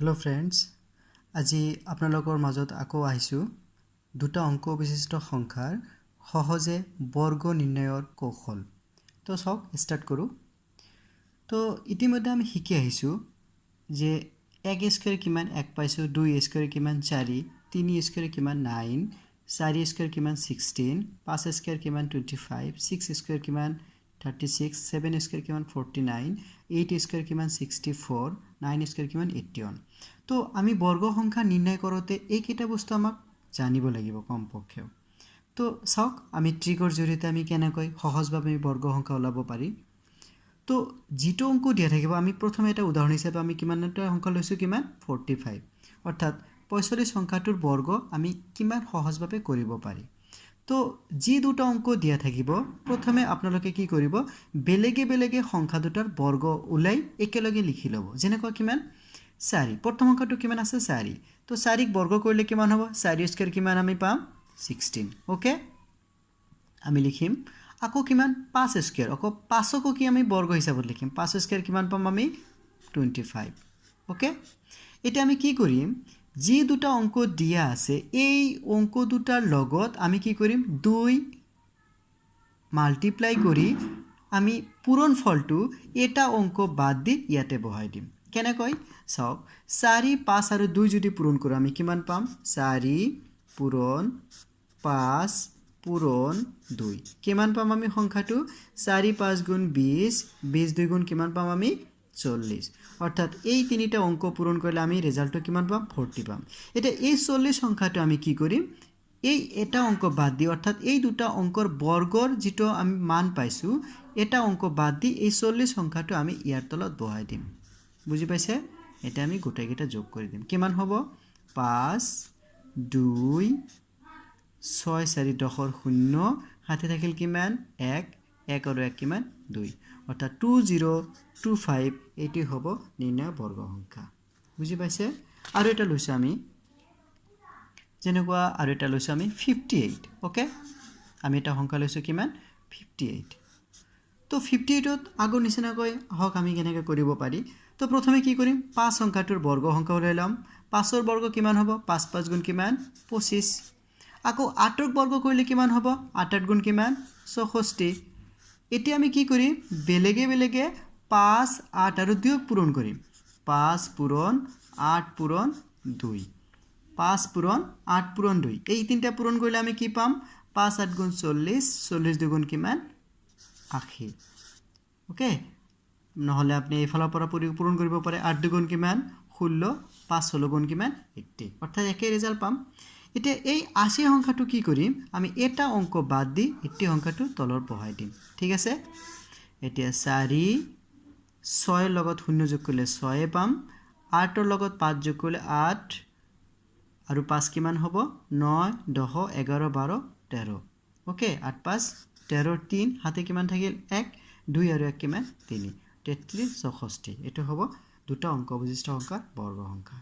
hello friends আজি আপোনালোকৰ মাজত আকৌ আহিছো দুটা অংক বিশিষ্ট সংখ্যাৰ সহজে বৰ্গ নিৰ্ণয়ৰ কৌশল তো সক স্টাৰ্ট কৰো তো ইতিমধ্যে আমি শিকি আহিছো যে 1 স্কয়ার কিমান 1 পাইছো 2 স্কয়ার কিমান 4 3 স্কয়ার কিমান 9 4 স্কয়ার কিমান 16 5 স্কয়ার কিমান 25 6 স্কয়ার কিমান 36 7 স্কয়ার কিমান 49 8 স্কয়ার কিমান 64 9 স্কয়ার কিমান 81 তো আমি বর্গ সংখ্যা নির্ণয় করতে এই কিটা বস্তু আমাক জানিব লাগিব কমপক্ষে তো সক আমি ট্ৰিকৰ জৰিয়তে আমি কেনেকৈ সহজভাৱে বৰ্গ সংখ্যা ওলাব পাৰি তো যেটো অংক দিয়া থাকিব আমি প্ৰথমে এটা উদাহৰণ হিচাপে আমি কিমানটা সংখ্যা লৈছো কিমান 45 অৰ্থাৎ 45 সংখ্যাটোৰ বৰ্গ আমি কিমান সহজভাৱে কৰিব পাৰি তো যি দুটা অংক দিয়া থাকিব প্ৰথমে আপোনালোকে কি কৰিব বেলেগে বেলেগে সংখ্যা দুটাৰ বৰ্গ উলাই একেলগে লিখি লব যেনেকৈ কিমান 4 প্ৰথম সংখ্যাটো কিমান আছে 4 তো 4 ক বৰ্গ কৰিলে কিমান হ'ব 4 স্কয়াৰ কিমান আমি পাম 16 ওকে আমি লিখিম আকৌ কিমান 5 স্কয়াৰ আকৌ 5 ক কি আমি বৰ্গ হিচাপত লিখিম 5 স্কয়াৰ কিমান পাম আমি 25 ওকে এটা আমি কি কৰিম যি দুটা অংক দিয়া আছে এই অংক দুটাৰ লগত আমি কি কৰিম 2 মাল্টিপ্লাই কৰি আমি পূৰণ ফলটো এটা অংক বাদ দি ইয়াতে বহাই দিম কেনেকৈ সক 4 5 আৰু 2 যদি পূৰণ কৰো আমি কিমান পাম 4 পূৰণ 5 পূৰণ 2 কিমান পাম আমি সংখ্যাটো 4 5 গুণ 20 20 2 গুণ কিমান পাম আমি 40 অৰ্থাৎ এই তিনিটা অংক পূৰণ কৰিলে আমি ৰিজাল্টটো কিমান পাম 40 পাম এটা এই 40 সংখ্যাটো আমি কি কৰিম এই এটা অংক বাদ দি অৰ্থাৎ এই দুটা অংকৰ বৰ্গৰ যেটো আমি মান পাইছো এটা অংক বাদ দি এই 40 সংখ্যাটো আমি ইয়াৰ তলত বহাই দিম বুজি পাইছে এটা আমি গোটেইকেইটা যোগ কৰি দিম কিমান হ'ব 5 2 6 4 দশৰ 0 হাতে থাকিল কিমান 1 1 আৰু 1 কিমান 2 অৰ্থাৎ 2025 এটি হ'ব নিৰ্ণয় বৰ্গ সংখ্যা বুজি পাইছে আৰু এটা লৈছো আমি যেনেকুৱা আৰু এটা লৈছো আমি 58 ওকে আমি এটা সংখ্যা লৈছো কিমান 58 তো 58 ত আগৰ নিচিনাকৈ হক আমি কেনেকৈ কৰিব পাৰি তো প্ৰথমে কি কৰিম 5 সংখ্যাটোৰ বৰ্গ সংখ্যা উলাই লম 5 ৰ বৰ্গ কিমান হ'ব 5 5 গুণ কিমান 25 আকৌ 8 ৰ বৰ্গ কৰিলে কিমান হ'ব 8 8 গুণ কিমান 64 এতিয়া আমি কি কৰিম বেলেগে বেলেগে 5 8 আৰু 2 পূৰণ কৰিম 5 পূৰণ 8 পূৰণ 2 5 পূৰণ 8 পূৰণ 2 এই তিনটা পূৰণ কৰিলে আমি কি পাম 5 8 গুণ 40 40 2 গুণ কিমান 80 ওকে নহলে আপনি এইফালৰ পৰা পূৰণ কৰিব পাৰে 8 2 গুণ কিমান 16 5 16 গুণ কিমান 80 অৰ্থাৎ একে ৰিজাল্ট পাম এতিয়া এই 80 সংখ্যাটো কি কৰিম আমি এটা অংক বাদ দি 80 সংখ্যাটো তলৰ বহাই দিম ঠিক আছে এতিয়া 4 6 ৰ লগত 0 যোগ কৰিলে 6 পাম 8 ৰ লগত 5 যোগ কৰিলে 8 আৰু 5 কিমান হ'ব 9 10 11 12 13 ওকে 8 5 13 3 হাতে কিমান থাকিল 1 2 আৰু 1 কিমান 3 33 64 এটো হ'ব দুটা অংক বিশিষ্ট সংখ্যাৰ বৰ্গ সংখ্যা